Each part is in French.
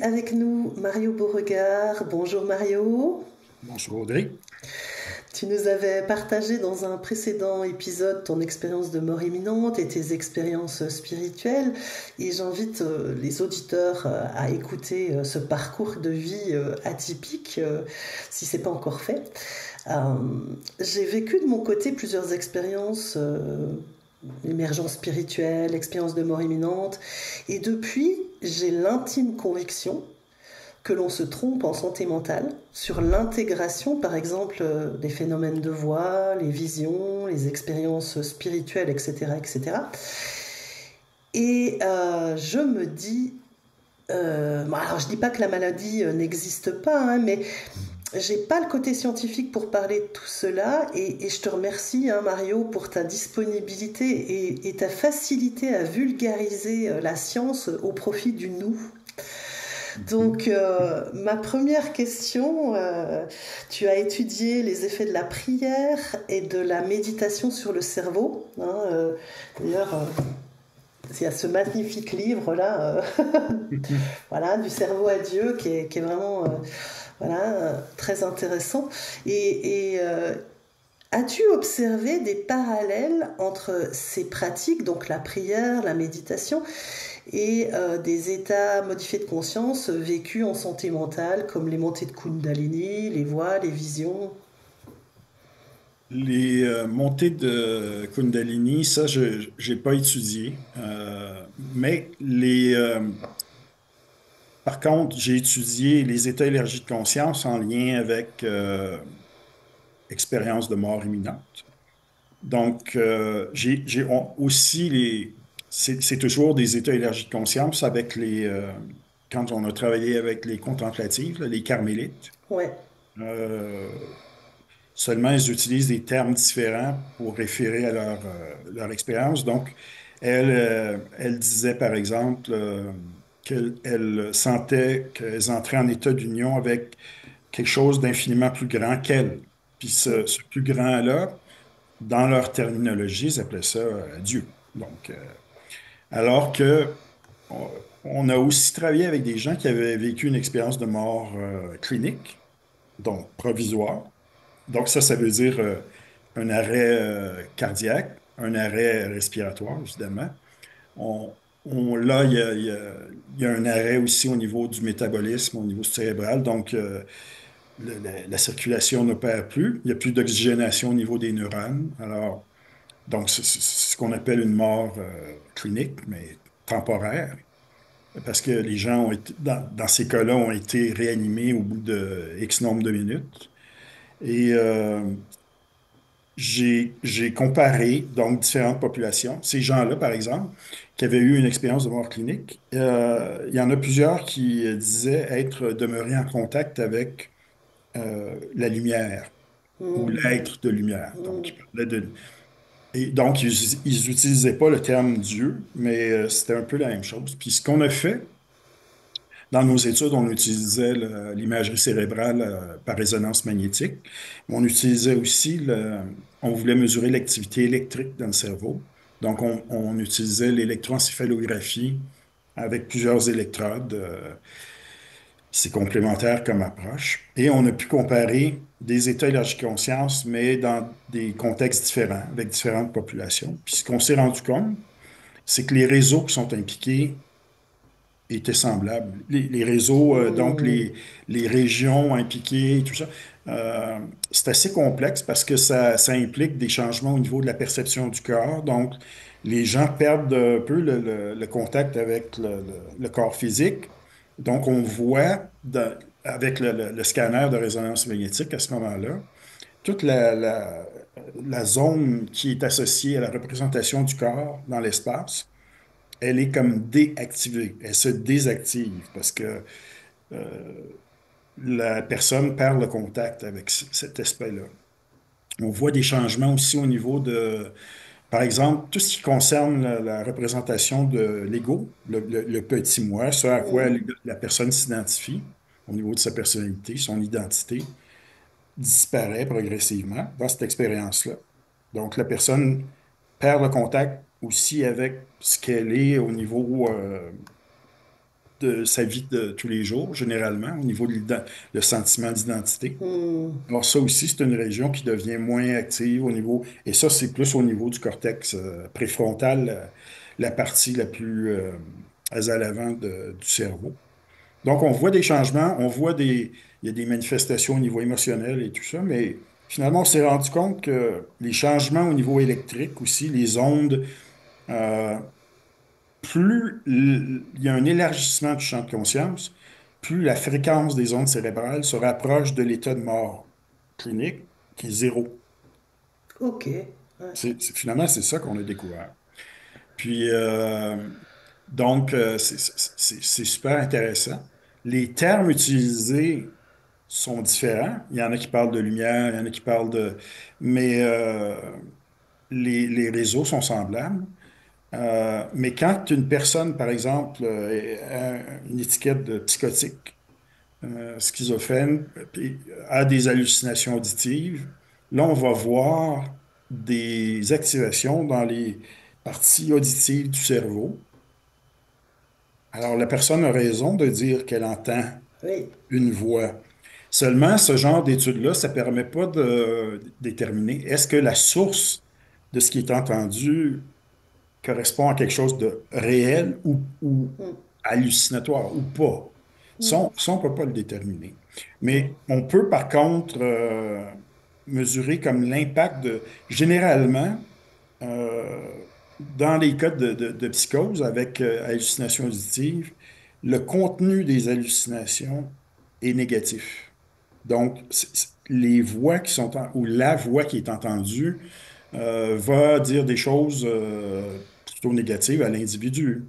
avec nous Mario Beauregard. Bonjour Mario. Bonjour Audrey. Tu nous avais partagé dans un précédent épisode ton expérience de mort imminente et tes expériences spirituelles. Et j'invite les auditeurs à écouter ce parcours de vie atypique, si c'est pas encore fait. Euh, j'ai vécu de mon côté plusieurs expériences, émergence spirituelle, expérience de mort imminente. Et depuis, j'ai l'intime conviction que l'on se trompe en santé mentale sur l'intégration, par exemple, des phénomènes de voix, les visions, les expériences spirituelles, etc. etc. Et je me dis, bon, alors je dis pas que la maladie n'existe pas, hein, mais j'ai pas le côté scientifique pour parler de tout cela, et je te remercie, hein, Mario, pour ta disponibilité et ta facilité à vulgariser la science au profit du nous. Donc, ma première question, tu as étudié les effets de la prière et de la méditation sur le cerveau, hein, d'ailleurs, il y a ce magnifique livre-là, voilà, du cerveau à Dieu, qui est vraiment voilà, très intéressant. Et as-tu observé des parallèles entre ces pratiques, donc la prière, la méditation, et des états modifiés de conscience vécus en santé mentale, comme les montées de Kundalini, les voix, les visions? Les montées de Kundalini, ça, je n'ai pas étudié. Mais par contre, j'ai étudié les états élargis de conscience en lien avec expérience de mort imminente. Donc, aussi c'est toujours des états élargis de conscience avec quand on a travaillé avec les contemplatives, là, les carmélites. Ouais. Euh, Seulement, ils utilisent des termes différents pour référer à leur expérience. Donc, elle disait, par exemple, qu'elle sentait qu'elles entraient en état d'union avec quelque chose d'infiniment plus grand qu'elle. Puis ce plus grand-là, dans leur terminologie, ils appelaient ça Dieu. Donc, alors que on a aussi travaillé avec des gens qui avaient vécu une expérience de mort clinique, donc provisoire. Donc, ça veut dire un arrêt cardiaque, un arrêt respiratoire, évidemment. Là, il y a un arrêt aussi au niveau du métabolisme, au niveau cérébral. Donc, la circulation n'opère plus. Il n'y a plus d'oxygénation au niveau des neurones. Alors, donc, c'est ce qu'on appelle une mort clinique, mais temporaire, parce que les gens dans ces cas-là, ont été réanimés au bout de X nombre de minutes. Et j'ai comparé donc différentes populations. Ces gens-là, par exemple, qui avaient eu une expérience de mort clinique, il y en a plusieurs qui disaient être demeurés en contact avec la lumière ou l'être de lumière. Donc, et donc, ils n'utilisaient pas le terme Dieu, mais c'était un peu la même chose. Puis ce qu'on a fait dans nos études, on utilisait l'imagerie cérébrale par résonance magnétique. On utilisait aussi on voulait mesurer l'activité électrique dans le cerveau. Donc, on utilisait l'électroencéphalographie avec plusieurs électrodes. C'est complémentaire comme approche. Et on a pu comparer des états élargis de conscience, mais dans des contextes différents, avec différentes populations. Puis ce qu'on s'est rendu compte, c'est que les réseaux qui sont impliqués étaient semblables. Les réseaux, donc les régions impliquées, tout ça, c'est assez complexe parce que ça implique des changements au niveau de la perception du corps. Donc, les gens perdent un peu le contact avec le corps physique. Donc, on voit avec le scanner de résonance magnétique à ce moment-là, toute la zone qui est associée à la représentation du corps dans l'espace, elle est comme déactivée. Elle se désactive parce que la personne perd le contact avec cet aspect-là. On voit des changements aussi au niveau par exemple, tout ce qui concerne la représentation de l'ego, le petit moi, ce à quoi la personne s'identifie au niveau de sa personnalité, son identité, disparaît progressivement dans cette expérience-là. Donc, la personne perd le contact aussi avec ce qu'elle est au niveau de sa vie de tous les jours, généralement, au niveau de le sentiment d'identité. Hmm. Alors ça aussi, c'est une région qui devient moins active au niveau, et ça, c'est plus au niveau du cortex préfrontal, la partie la plus à l'avant du cerveau. Donc, on voit des changements, il y a des manifestations au niveau émotionnel et tout ça, mais finalement, on s'est rendu compte que les changements au niveau électrique aussi, les ondes, euh, il y a un élargissement du champ de conscience, plus la fréquence des ondes cérébrales se rapproche de l'état de mort clinique, qui est zéro. Ok. Ouais. Finalement, c'est ça qu'on a découvert. Puis, donc, c'est super intéressant. Les termes utilisés sont différents. Il y en a qui parlent de lumière, il y en a qui parlent de... Mais les réseaux sont semblables. Mais quand une personne, par exemple, a une étiquette de psychotique, schizophrène, puis a des hallucinations auditives, là, on va voir des activations dans les parties auditives du cerveau. Alors, la personne a raison de dire qu'elle entend Oui. une voix. Seulement, ce genre d'études-là, ça ne permet pas de déterminer est-ce que la source de ce qui est entendu correspond à quelque chose de réel ou Hmm. hallucinatoire ou pas. Hmm. Ça, on ne peut pas le déterminer. Hmm. Mais on peut, par contre, mesurer comme l'impact de... Généralement, dans les cas de psychose avec hallucination auditive, le contenu des hallucinations est négatif. Donc, les voix qui sont ou la voix qui est entendue va dire des choses plutôt négatives à l'individu.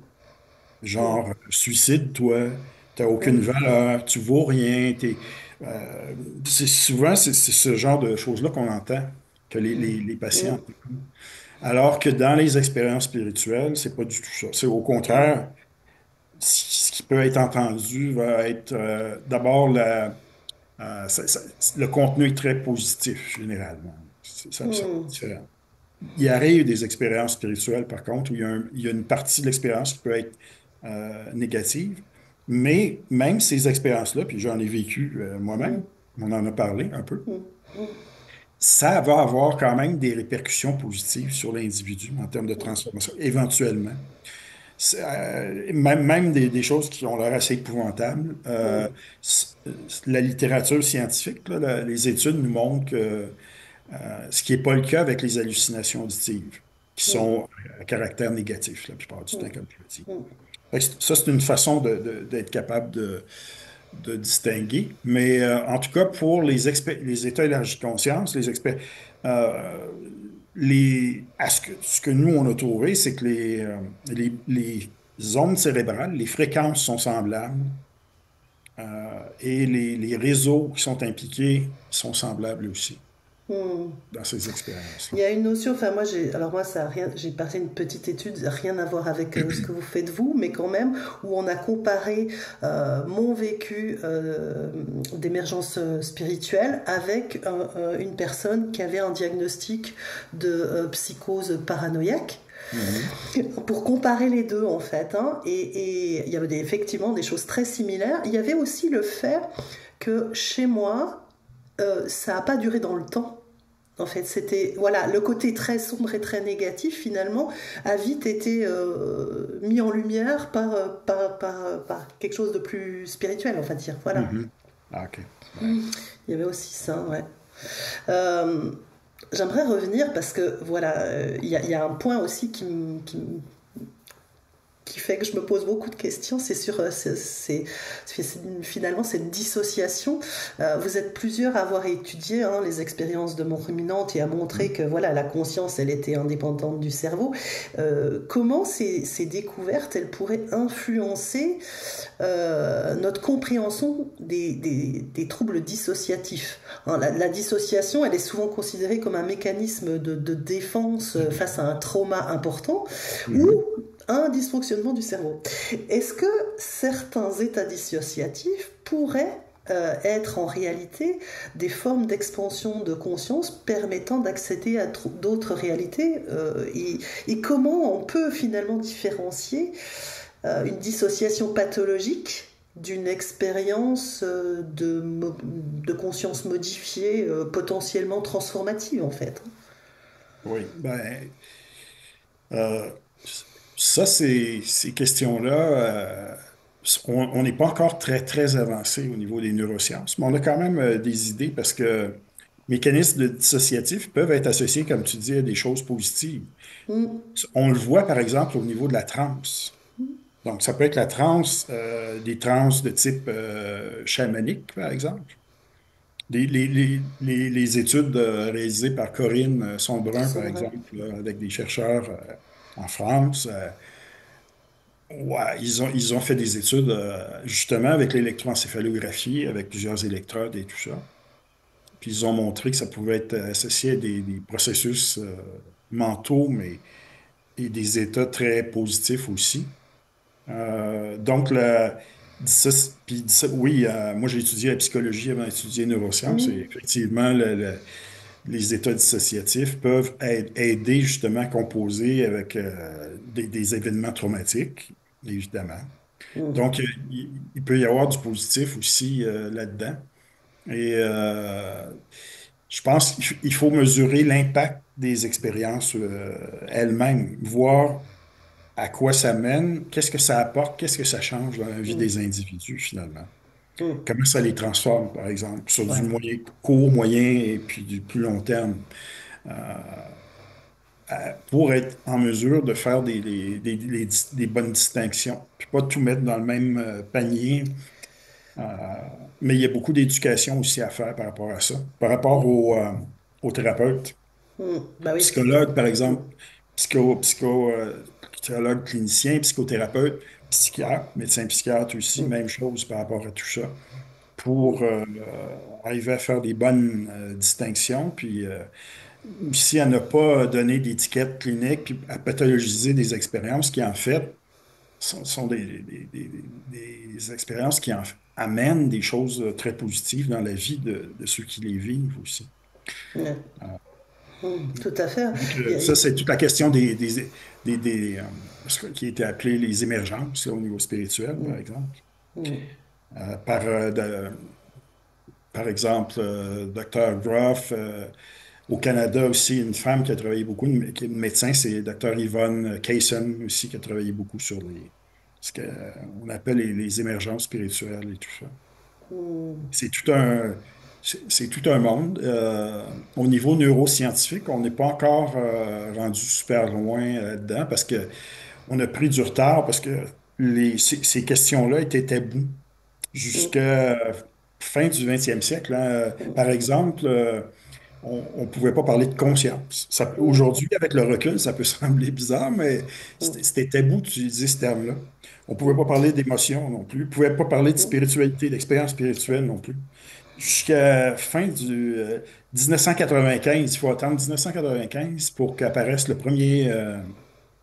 Hmm. Genre, suicide-toi, t'as aucune Oui. valeur, tu vaux rien. Souvent, c'est ce genre de choses-là qu'on entend, que les Hmm. patients. Alors que dans les expériences spirituelles, c'est pas du tout ça. C'est au contraire, ce qui peut être entendu va être d'abord le contenu est très positif, généralement. Ça va être Hmm. différent. Il arrive des expériences spirituelles, par contre, où il y a une partie de l'expérience qui peut être négative, mais même ces expériences-là, puis j'en ai vécu Hmm. moi-même, on en a parlé un peu, Hmm. Hmm. ça va avoir quand même des répercussions positives sur l'individu en termes de transformation, éventuellement. Même des choses qui ont l'air assez épouvantables. La littérature scientifique, là, les études nous montrent que ce qui n'est pas le cas avec les hallucinations auditives, qui Hmm. sont à caractère négatif la plupart du temps, Hmm. comme je le dis. Hmm. Fait que ça, c'est une façon d'être capable de distinguer. Mais en tout cas, pour les états élargis de conscience, euh, ce que nous, on a trouvé, c'est que les zones cérébrales, les fréquences sont semblables et les réseaux qui sont impliqués sont semblables aussi Hmm. dans ces expériences-là. Il y a une notion, enfin moi alors moi ça a rien, j'ai passé une petite étude, rien à voir avec ce que vous faites vous, mais quand même où on a comparé mon vécu d'émergence spirituelle avec une personne qui avait un diagnostic de psychose paranoïaque Mhm. pour comparer les deux en fait, hein, et il y avait effectivement des choses très similaires. Il y avait aussi le fait que chez moi ça n'a pas duré dans le temps. En fait, c'était voilà, le côté très sombre et très négatif finalement a vite été mis en lumière par quelque chose de plus spirituel, on va dire. Voilà. Mhm. Ah, OK. Ouais. Il y avait aussi ça, ouais. Euh, J'aimerais revenir parce que voilà, il y a un point aussi qui fait que je me pose beaucoup de questions, c'est sur finalement cette dissociation. Vous êtes plusieurs à avoir étudié hein, les expériences de mort imminente et à montrer que voilà, la conscience, elle était indépendante du cerveau. Comment ces découvertes, elles pourraient influencer notre compréhension des troubles dissociatifs. Hein, la dissociation, elle est souvent considérée comme un mécanisme de défense face à un trauma important ou Mhm. un dysfonctionnement du cerveau. Est-ce que certains états dissociatifs pourraient être en réalité des formes d'expansion de conscience permettant d'accéder à d'autres réalités et comment on peut finalement différencier une dissociation pathologique d'une expérience de conscience modifiée, potentiellement transformative en fait. Oui, ben, euh, ça, ces questions-là, on n'est pas encore très, très avancé au niveau des neurosciences, mais on a quand même des idées parce que mécanismes dissociatifs peuvent être associés, comme tu dis, à des choses positives. Mm. On le voit, par exemple, au niveau de la transe. Donc, ça peut être la transe, des transes de type chamanique, par exemple. Les études réalisées par Corinne Sombrun, C'est par vrai. exemple, là, avec des chercheurs en France, ouais, ils ont fait des études justement avec l'électroencéphalographie, avec plusieurs électrodes et tout ça. Puis ils ont montré que ça pouvait être associé à des processus mentaux, mais et des états très positifs aussi. Donc, oui, moi j'ai étudié la psychologie avant d'étudier les neurosciences et Mm. effectivement, les états dissociatifs peuvent aider justement à composer avec des événements traumatiques, évidemment. Mm. Donc, il peut y avoir du positif aussi là-dedans. Et je pense qu'il faut mesurer l'impact des expériences elles-mêmes, voir à quoi ça mène, qu'est-ce que ça apporte, qu'est-ce que ça change dans la vie Mm. des individus finalement. Mm. Comment ça les transforme, par exemple, sur du Ouais. moyen, court, moyen et puis du plus long terme, euh, pour être en mesure de faire des bonnes distinctions, puis pas tout mettre dans le même panier. Euh, mais il y a beaucoup d'éducation aussi à faire par rapport à ça, par rapport aux thérapeutes. Mm. Bah oui. Psychologue, par Mm. exemple, psychologue clinicien, psychothérapeute, psychiatre, médecin psychiatre aussi, Mm. même chose par rapport à tout ça, pour arriver à faire des bonnes distinctions, puis aussi à ne pas donner d'étiquette clinique, puis à pathologiser des expériences qui, en fait, sont des expériences qui amènent des choses très positives dans la vie de ceux qui les vivent aussi. Ouais. Tout à fait. Donc, Il y a- ça, c'est toute la question ce qui a été appelé les émergences là, au niveau spirituel, par Mm. exemple. Mm. Par, par exemple, Dr. Groff, au Canada aussi, une femme qui a travaillé beaucoup, qui est une médecin, c'est Dr. Yvonne Kaysen aussi, qui a travaillé beaucoup sur ce qu'on appelle les émergences spirituelles et tout ça. Mm. C'est tout un, c'est tout un monde. Au niveau neuroscientifique, on n'est pas encore rendu super loin là-dedans parce que on a pris du retard parce que ces questions-là étaient tabous Mm. jusqu'à fin du 20e siècle, hein. Mm. Par exemple, on ne pouvait pas parler de conscience. Mm. Aujourd'hui, avec le recul, ça peut sembler bizarre, mais Mm. c'était tabou d'utiliser ce terme-là. On ne pouvait pas parler d'émotion non plus. On ne pouvait pas parler de Mm. spiritualité, d'expérience spirituelle non plus. Jusqu'à fin du 1995, il faut attendre 1995 pour qu'apparaisse le premier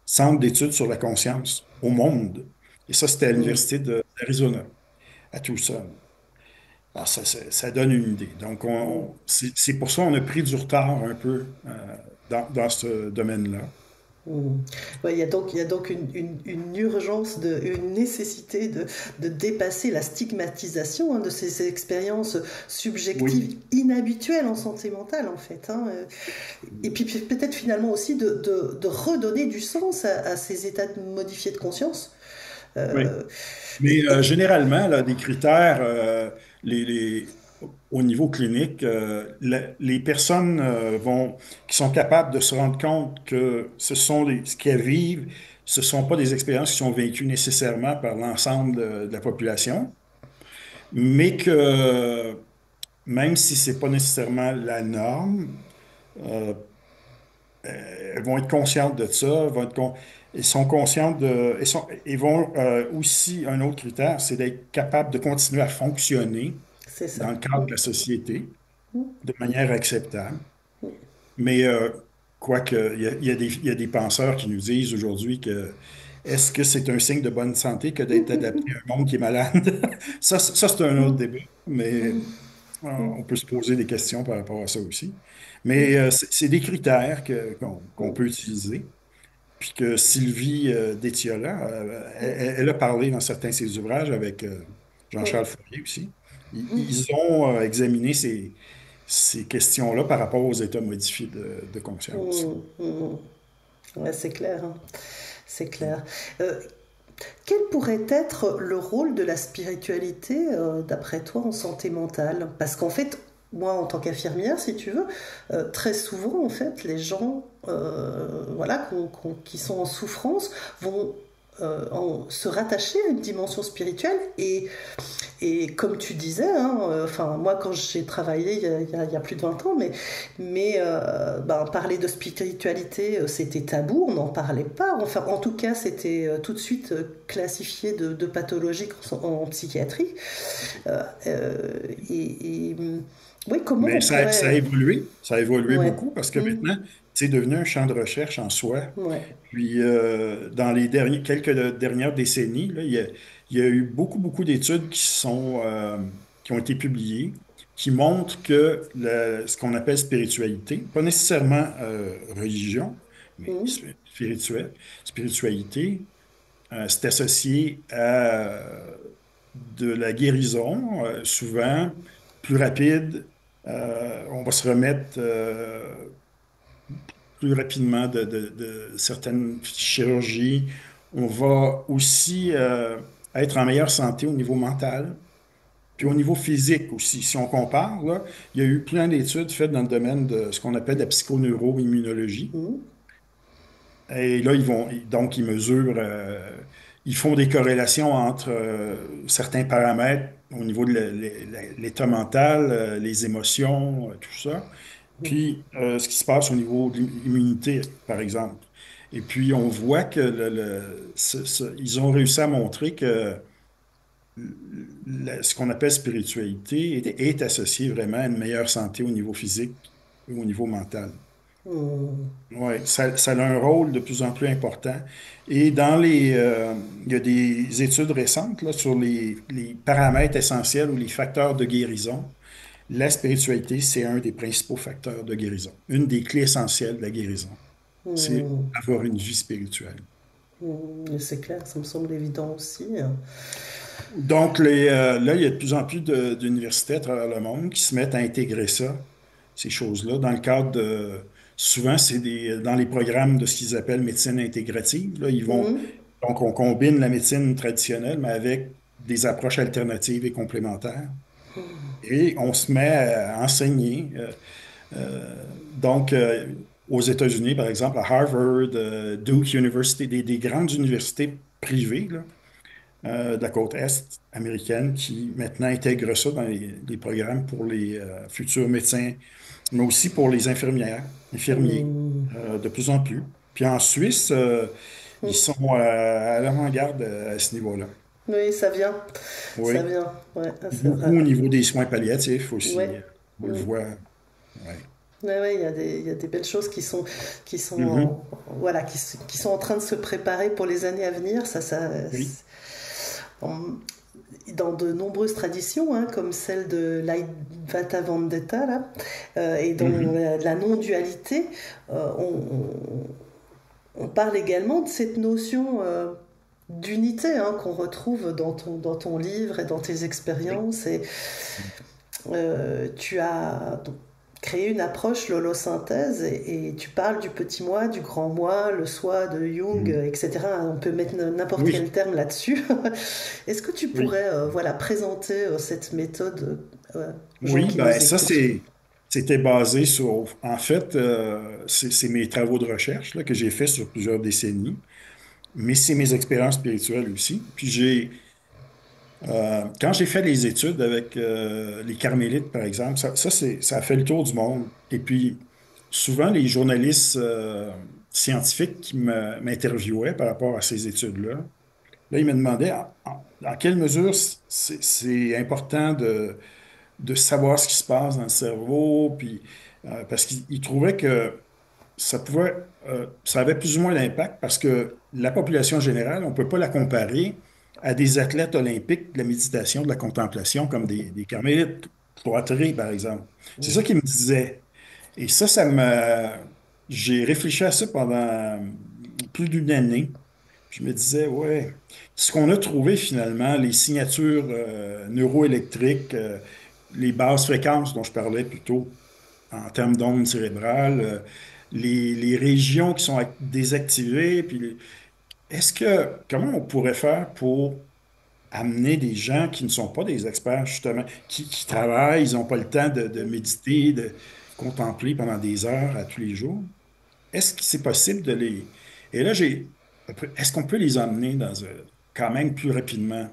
centre d'études sur la conscience au monde. Et ça, c'était à Mm. l'Université d'Arizona, à Tucson. Alors, ça donne une idée. Donc, Mm. c'est pour ça qu'on a pris du retard un peu dans ce domaine-là. Mm. Ouais, il y a donc une urgence, une nécessité de dépasser la stigmatisation, hein, de ces expériences Oui, subjectives inhabituelles en santé mentale, en fait, hein. Et puis peut-être finalement aussi de redonner du sens à ces états modifiés de conscience. oui. Euh, Mais et, généralement, là, des critères, les, les- au niveau clinique, les personnes qui sont capables de se rendre compte que ce qu'elles vivent, ce ne sont pas des expériences qui sont vécues nécessairement par l'ensemble de la population, mais que même si ce n'est pas nécessairement la norme, euh, elles vont être conscientes de ça, elles sont conscientes ils vont aussi, un autre critère, c'est d'être capable de continuer à fonctionner c'est ça. dans le cadre de la société Mm. de manière acceptable. Mais quoique, il y a des penseurs qui nous disent aujourd'hui que est-ce que c'est un signe de bonne santé que d'être adapté à un monde qui est malade? Ça, c'est un autre débat, mais on peut se poser des questions par rapport à ça aussi. Mais c'est des critères qu'on peut utiliser. puis que Sylvie Détiola, elle a parlé dans certains de ses ouvrages avec Jean-Charles Fourier aussi. Ils ont examiné ces questions-là par rapport aux états modifiés de conscience. Mm, mm. Ouais, c'est clair, hein. C'est clair. Euh, Quel pourrait être le rôle de la spiritualité, d'après toi, en santé mentale? Parce qu'en fait, moi, en tant qu'infirmière, si tu veux, très souvent, en fait, les gens, voilà, qui sont en souffrance vont se rattacher à une dimension spirituelle et comme tu disais, hein, enfin moi quand j'ai travaillé il y a plus de 20 ans, mais ben, parler de spiritualité c'était tabou, on n'en parlait pas. Enfin en tout cas c'était tout de suite classifié de pathologique en psychiatrie. Euh, euh, et, et, oui, comment Mais on ça a pourrait... évolué. Ça a évolué Ouais. beaucoup parce que Mm. maintenant, c'est devenu un champ de recherche en soi. Ouais. Puis, dans les quelques dernières décennies, là, il y a eu beaucoup, beaucoup d'études qui ont été publiées qui montrent que ce qu'on appelle spiritualité, pas nécessairement religion, mais Mm. spiritualité, c'est associé à de la guérison, souvent plus rapide. On va se remettre plus rapidement de certaines chirurgies. On va aussi être en meilleure santé au niveau mental, puis au niveau physique aussi. Si on compare, là, il y a eu plein d'études faites dans le domaine de ce qu'on appelle la psychoneuroimmunologie. Mm. Et là, donc, ils mesurent, ils font des corrélations entre certains paramètres au niveau de l'état mental, les émotions, tout ça, puis ce qui se passe au niveau de l'immunité, par exemple. Et puis, on voit que ils ont réussi à montrer que ce qu'on appelle spiritualité est associé vraiment à une meilleure santé au niveau physique et au niveau mental. Mm. Oui, ça a un rôle de plus en plus important. Et il y a des études récentes là, sur les paramètres essentiels ou les facteurs de guérison. La spiritualité, c'est un des principaux facteurs de guérison. Une des clés essentielles de la guérison, c'est Mm. avoir une vie spirituelle. Mm. C'est clair, ça me semble évident aussi. Donc, là, il y a de plus en plus d'universités à travers le monde qui se mettent à intégrer ça, ces choses-là, dans le cadre de... Souvent, c'est dans les programmes de ce qu'ils appellent médecine intégrative. Là, Mm. donc, on combine la médecine traditionnelle, mais avec des approches alternatives et complémentaires. Et on se met à enseigner. Donc, aux États-Unis, par exemple, à Harvard, Duke University, des grandes universités privées, là, de la côte Est américaine qui maintenant intègrent ça dans les programmes pour les futurs médecins, mais aussi pour les infirmiers, Mm. de plus en plus. Puis en Suisse, ils sont à l'avant-garde à ce niveau-là. Oui, ça vient. Ça Oui. vient. Ouais, c'est vrai. Beaucoup au niveau des soins palliatifs aussi. Ouais. On le Mm. voit. Ouais. Ouais, ouais, il y a des belles choses qui Mhm. sont, voilà, qui sont en train de se préparer pour les années à venir. Oui. En- dans de nombreuses traditions, hein, comme celle de l'Advaita Vendetta, là, et dans Mhm. la non-dualité, on parle également de cette notion d'unité, hein, qu'on retrouve dans ton livre et dans tes Oui. expériences. Et tu as donc créé une approche l'holosynthèse et tu parles du petit moi, du grand moi, le soi de Jung, Mhm. etc. On peut mettre n'importe quel Oui. terme là-dessus. Est-ce que tu Oui. pourrais voilà, présenter cette méthode aux gens Oui, qui ben nous ça, écoutent? c'était basé sur, en fait, c'est mes travaux de recherche là, que j'ai fait sur plusieurs décennies, mais c'est mes expériences spirituelles aussi. Puis quand j'ai fait les études avec les carmélites, par exemple, ça a fait le tour du monde. Et puis, souvent, les journalistes scientifiques qui m'interviewaient par rapport à ces études-là, là, ils me demandaient dans quelle mesure c'est important de savoir ce qui se passe dans le cerveau, puis parce qu'ils trouvaient que ça avait plus ou moins d'impact parce que la population générale, on ne peut pas la comparer à des athlètes olympiques de la méditation, de la contemplation, comme des carmélites cloîtrés, par exemple. C'est ça qu'ils me disaient. Et ça, j'ai réfléchi à ça plus d'une année. Je me disais, ouais, ce qu'on a trouvé finalement, les signatures neuroélectriques, les basses fréquences dont je parlais plus tôt en termes d'ondes cérébrales, les régions qui sont désactivées, comment on pourrait faire pour amener des gens qui ne sont pas des experts, justement, qui travaillent, ils n'ont pas le temps de méditer, de contempler pendant des heures à tous les jours? Est-ce que c'est possible de les... Et là, est-ce qu'on peut les emmener quand même plus rapidement?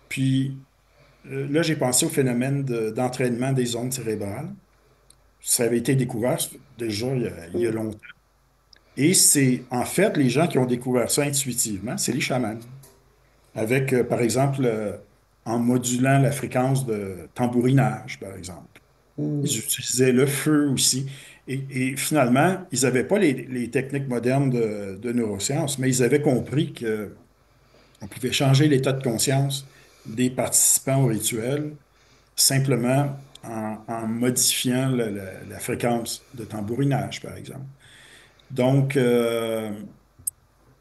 Puis là, j'ai pensé au phénomène d'entraînement des ondes cérébrales. Ça avait été découvert déjà il y a Mm. longtemps. Et c'est en fait les gens qui ont découvert ça intuitivement, c'est les chamans. Avec, par exemple, en modulant la fréquence de tambourinage, par exemple. Ils Mm. utilisaient le feu aussi. Et finalement, ils n'avaient pas les techniques modernes de neurosciences, mais ils avaient compris qu'on pouvait changer l'état de conscience des participants au rituel simplement en modifiant la fréquence de tambourinage, par exemple. Donc,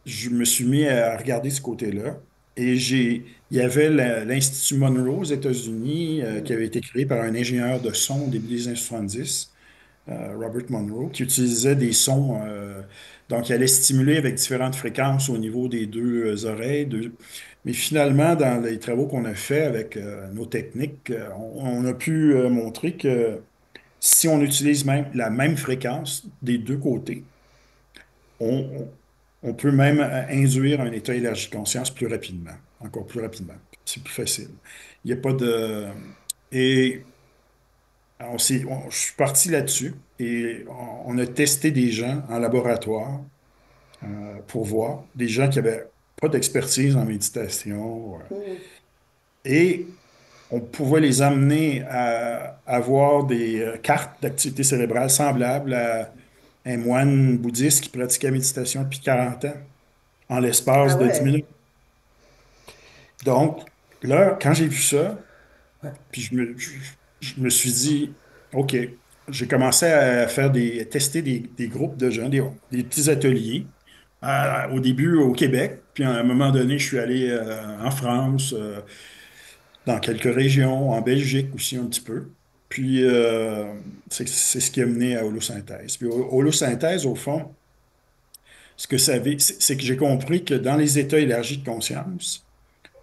je me suis mis à regarder ce côté-là. Et il y avait l'Institut Monroe aux États-Unis qui avait été créé par un ingénieur de son au début des années 70, Robert Monroe, qui utilisait des sons. Donc, il allait stimuler avec différentes fréquences au niveau des deux oreilles. Mais finalement, dans les travaux qu'on a faits avec nos techniques, on a pu montrer que si on utilise même la même fréquence des deux côtés, on, on peut même induire un état élargi de conscience plus rapidement, encore plus rapidement. C'est plus facile. Il n'y a pas de... Et je suis parti là-dessus et on a testé des gens en laboratoire pour voir, des gens qui n'avaient pas d'expertise en méditation. Mm. Et on pouvait les amener à avoir des cartes d'activité cérébrale semblables à un moine bouddhiste qui pratiquait la méditation depuis 40 ans en Ah l'espace de 10 ouais. minutes. Donc, là, quand j'ai vu ça, Ouais. puis je me suis dit, OK, j'ai commencé à tester des groupes de gens, des petits ateliers. Au début au Québec, puis à un moment donné, je suis allé en France, dans quelques régions, en Belgique aussi un petit peu. Puis, c'est ce qui a mené à holosynthèse. Puis, holosynthèse, au fond, ce que ça veut, c'est que j'ai compris que dans les états élargis de conscience,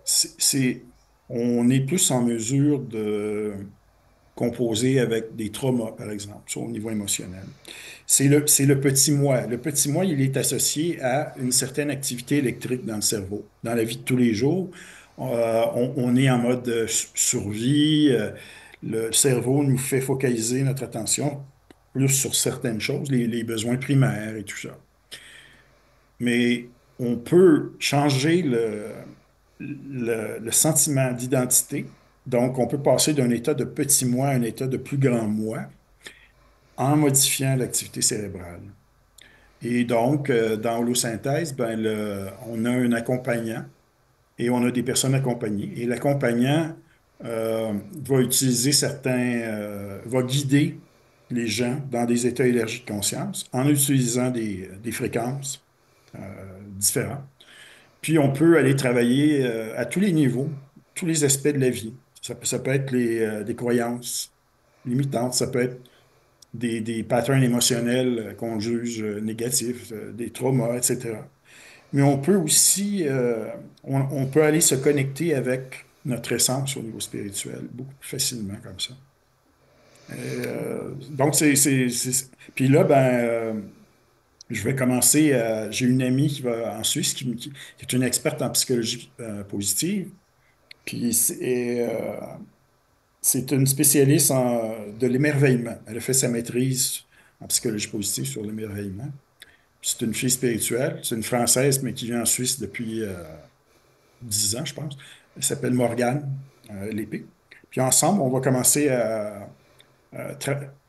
c'est, c'est- on est plus en mesure de composer avec des traumas, par exemple, au niveau émotionnel. C'est le petit moi. Le petit moi, il est associé à une certaine activité électrique dans le cerveau. Dans la vie de tous les jours, on est en mode survie. Le cerveau nous fait focaliser notre attention plus sur certaines choses, les besoins primaires et tout ça. Mais on peut changer le sentiment d'identité. Donc, on peut passer d'un état de petit moi à un état de plus grand moi en modifiant l'activité cérébrale. Et donc, dans Holosynthèse, ben, on a un accompagnant et on a des personnes accompagnées. Et l'accompagnant va utiliser va guider les gens dans des états élargis de conscience en utilisant des fréquences différentes. Puis on peut aller travailler à tous les niveaux, tous les aspects de la vie. Ça peut être des croyances limitantes, ça peut être des patterns émotionnels qu'on juge négatifs, des traumas, etc. Mais on peut aussi, on peut aller se connecter avec notre essence au niveau spirituel beaucoup plus facilement comme ça. Donc, puis là, je vais commencer. J'ai une amie qui va en Suisse qui est une experte en psychologie positive. Puis c'est une spécialiste de l'émerveillement. Elle a fait sa maîtrise en psychologie positive sur l'émerveillement. Puis c'est une fille spirituelle. C'est une Française, mais qui vit en Suisse depuis 10 ans, je pense. Elle s'appelle Morgane Lépée. Puis ensemble, on va commencer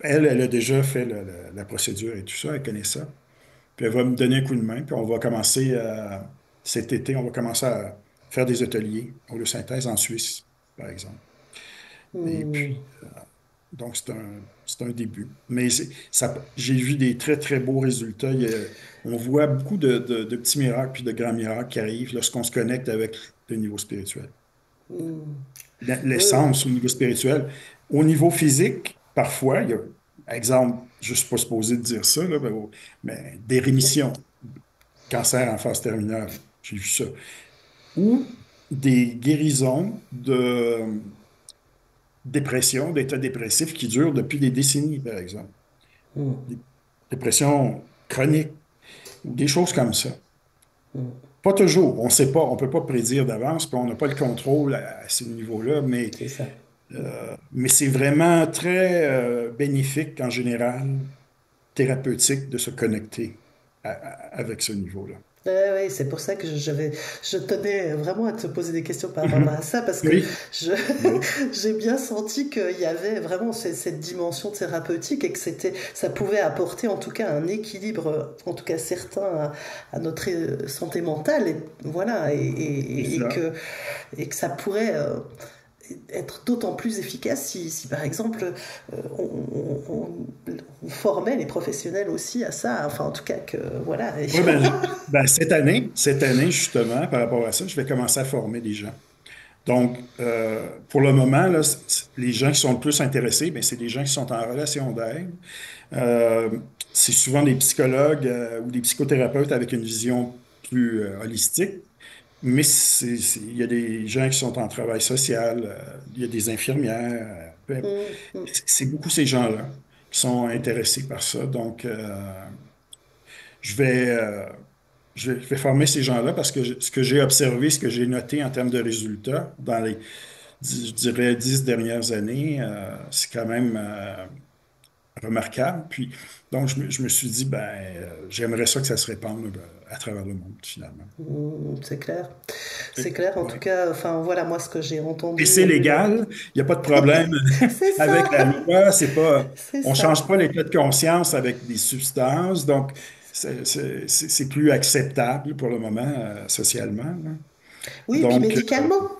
elle a déjà fait la procédure et tout ça, elle connaît ça. Puis elle va me donner un coup de main, puis on va commencer cet été, on va commencer à faire des ateliers au lieu synthèse en Suisse, par exemple. Et Mm. puis, donc, C'est un début. Mais j'ai vu des très, très beaux résultats. On voit beaucoup de petits miracles puis de grands miracles qui arrivent lorsqu'on se connecte avec le niveau spirituel. Hmm. Oui, L'essence au niveau spirituel. Au niveau physique, parfois, exemple, je ne suis pas supposé de dire ça, là, mais des rémissions, cancer en phase terminale, j'ai vu ça. Ou des guérisons de dépression, d'états dépressifs qui durent depuis des décennies, par exemple. Des dépressions chroniques, ou des choses comme ça. Pas toujours, on ne sait pas, on ne peut pas prédire d'avance, puis on n'a pas le contrôle à ce niveau-là, c'est ça. mais c'est vraiment très bénéfique en général, thérapeutique de se connecter avec ce niveau-là. Oui, c'est pour ça que je tenais vraiment à te poser des questions par rapport à Mhm. ça, parce que Oui, je, oui, j'ai bien senti qu'il y avait vraiment cette dimension thérapeutique et que ça pouvait apporter en tout cas un équilibre, en tout cas certain, à notre santé mentale, et voilà, c'est ça. et que ça pourrait être d'autant plus efficace si par exemple, on formait les professionnels aussi à ça, enfin en tout cas que, voilà. Oui, cette année, justement, par rapport à ça, je vais commencer à former des gens. Donc, pour le moment, là, les gens qui sont le plus intéressés, ben, c'est des gens qui sont en relation d'aide. Euh, c'est souvent des psychologues ou des psychothérapeutes avec une vision plus holistique, mais il y a des gens qui sont en travail social, il y a des infirmières. Mm, mm. C'est beaucoup ces gens-là qui sont intéressés par ça. Donc, je vais, euh, je vais former ces gens-là parce que ce que j'ai observé, ce que j'ai noté en termes de résultats dans les, je dirais, 10 dernières années, c'est quand même remarquable. Puis, donc, je me suis dit, ben, j'aimerais ça que ça se répande à travers le monde, finalement. C'est clair. C'est Et, clair, en tout ouais. cas, enfin voilà, moi ce que j'ai Et entendu c'est au vu de... légal, il n'y a pas de problème C'est avec ça, la loi, c'est pas, c'est on ça. change pas l'état de conscience avec des substances, donc c'est plus acceptable pour le moment, socialement, là. Oui, et puis Donc,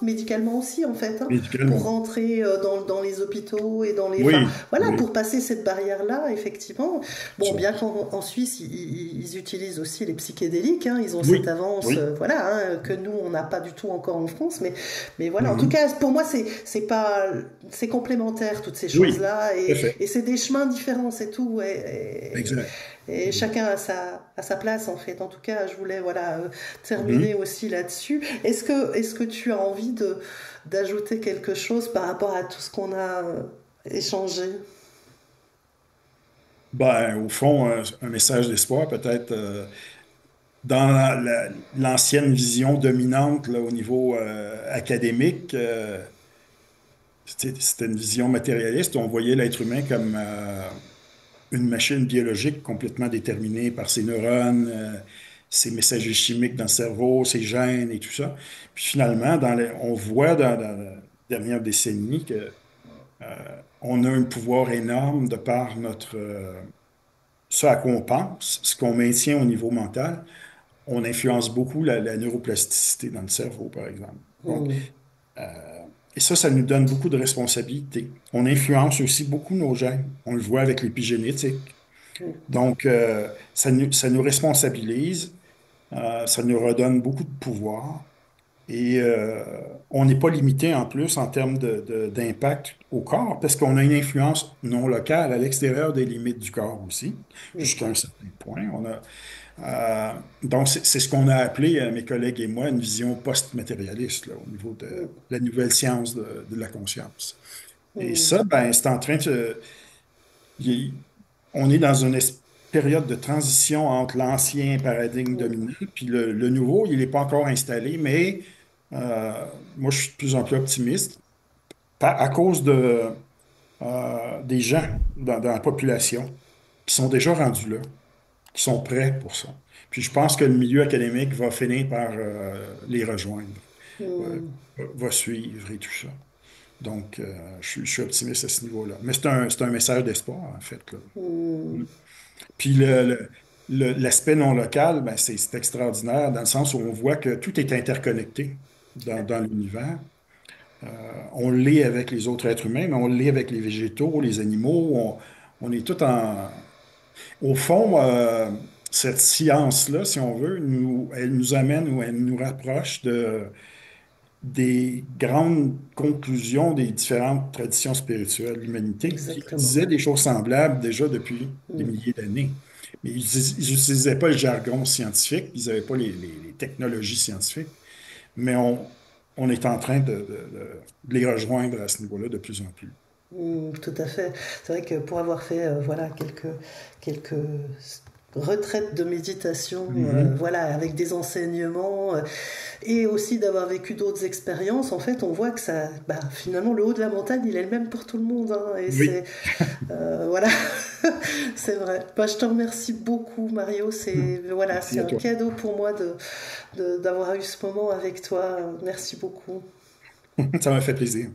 médicalement aussi en fait, hein, pour médicalement. rentrer dans les hôpitaux et dans les... Enfin, Oui, voilà, oui, pour passer cette barrière-là, effectivement. Bon, ça. bien qu'en Suisse, ils utilisent aussi les psychédéliques, hein, ils ont cette Oui, avance, oui. voilà, hein, que nous, on n'a pas du tout encore en France, mais voilà, en tout Mhm. cas, pour moi, c'est pas... C'est complémentaire, toutes ces Oui, choses-là, tout à fait. et c'est des chemins différents, c'est tout, Exact. et chacun a sa place, en fait. En tout cas, je voulais, voilà, terminer Mhm. aussi là-dessus. Est-ce que tu as envie d'ajouter quelque chose par rapport à tout ce qu'on a échangé? Ben, au fond, un message d'espoir, peut-être dans l'ancienne vision dominante là, au niveau académique, c'était une vision matérialiste. On voyait l'être humain comme une machine biologique complètement déterminée par ses neurones, ses messagers chimiques dans le cerveau, ses gènes et tout ça. Puis finalement, on voit dans la dernière décennie que on a un pouvoir énorme de par ce à quoi on pense, ce qu'on maintient au niveau mental. On influence beaucoup la neuroplasticité dans le cerveau, par exemple. Donc, Hmm. et ça nous donne beaucoup de responsabilités. On influence aussi beaucoup nos gènes. On le voit avec l'épigénétique. Donc, ça nous responsabilise, ça nous redonne beaucoup de pouvoir et on n'est pas limité en plus en termes d'impact au corps parce qu'on a une influence non locale à l'extérieur des limites du corps aussi, jusqu'à un certain point. Donc, c'est ce qu'on a appelé, mes collègues et moi, une vision post-matérialiste là, au niveau de la nouvelle science de la conscience. Et Hmm. ça, ben, c'est en train de... il- On est dans une période de transition entre l'ancien paradigme Hmm. dominant puis le nouveau. Il n'est pas encore installé, mais moi, je suis de plus en plus optimiste à cause des gens dans la population qui sont déjà rendus là, qui sont prêts pour ça. Puis je pense que le milieu académique va finir par les rejoindre, euh, Hmm. va suivre et tout ça. Donc, je suis optimiste à ce niveau-là. Mais c'est un message d'espoir, en fait, là. Hmm. Puis l'aspect non local, ben, c'est extraordinaire dans le sens où on voit que tout est interconnecté dans l'univers. On l'est avec les autres êtres humains, mais on l'est avec les végétaux, les animaux. on est tout en... Au fond, cette science-là, si on veut, elle nous amène ou elle nous rapproche des grandes conclusions des différentes traditions spirituelles de l'humanité qui Exactement. disaient des choses semblables déjà depuis des milliers d'années. Mais ils n'utilisaient pas le jargon scientifique, ils n'avaient pas les technologies scientifiques, mais on est en train de les rejoindre à ce niveau-là de plus en plus. Tout à fait. C'est vrai que pour avoir fait voilà, quelques retraites de méditation Mhm. voilà, avec des enseignements et aussi d'avoir vécu d'autres expériences, en fait, on voit que ça, bah, finalement, le haut de la montagne, il est le même pour tout le monde. Hein, et c'est, Oui, voilà, c'est vrai. Bah, je te remercie beaucoup, Mario. merci C'est à un toi. cadeau pour moi d'avoir eu ce moment avec toi. Merci beaucoup. Ça m'a fait plaisir.